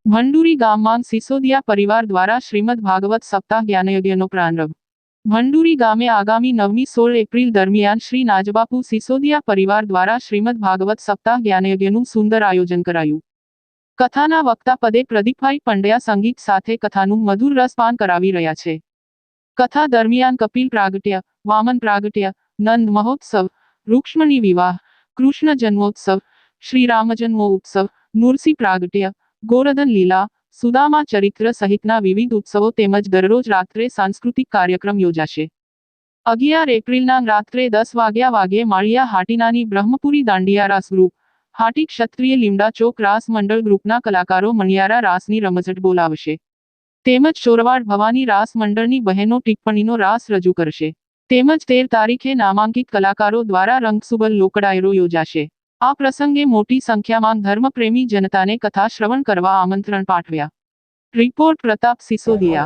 ભંડુરી ગામમાં સિસોદિયા પરિવાર દ્વારા શ્રીમદ ભાગવત સપ્તાહ જ્ઞાનયજ્ઞનો પ્રારંભ। ભંડુરી ગામે આગામી 9મી 16 એપ્રિલ દરમિયાન શ્રી નાજબાપુ સિસોદિયા પરિવાર દ્વારા શ્રીમદ ભાગવત સપ્તાહ જ્ઞાનયજ્ઞનું સુંદર આયોજન કરાયું। કથાના વક્તા પદે પ્રદીપભાઈ પંડ્યા સંગીત સાથે કથાનું મધુર રસપાન કરાવી રહ્યા છે। કથા દરમિયાન કપિલ પ્રાગટ્ય, વામન પ્રાગટ્ય, નંદ મહોત્સવ, રૂક્ષ્મણી વિવાહ, કૃષ્ણ જન્મોત્સવ, શ્રી રામ જન્મોત્સવ, નૃસિંહ પ્રાગટ્ય, ગોવર્ધન લીલા, સુદામા ચરિત્ર સહિતના વિવિધ ઉત્સવો તેમજ દરરોજ રાત્રે સાંસ્કૃતિક કાર્યક્રમ યોજાશે। 11 એપ્રિલના રાત્રે 10 વાગ્યે માળિયા હાટીનાની બ્રહ્મપુરી દાંડિયા રાસ ગ્રુપ, હાટી ક્ષત્રિય લીમડા ચોક રાસ મંડળ ગ્રુપના કલાકારો મણિયારા રાસની રમઝટ બોલાવશે તેમજ ચોરવાડ ભવાની રાસ મંડળની બહેનો ટિપ્પણીનો રાસ રજૂ કરશે તેમજ 13 તારીખે નામાંકિત કલાકારો દ્વારા રંગસુબલ લોકડાયરો યોજાશે। આ પ્રસંગે મોટી સંખ્યામાં ધર્મપ્રેમી જનતાને કથા શ્રવણ કરવા આમંત્રણ પાઠવ્યા। રિપોર્ટ પ્રતાપ સિસોદિયા।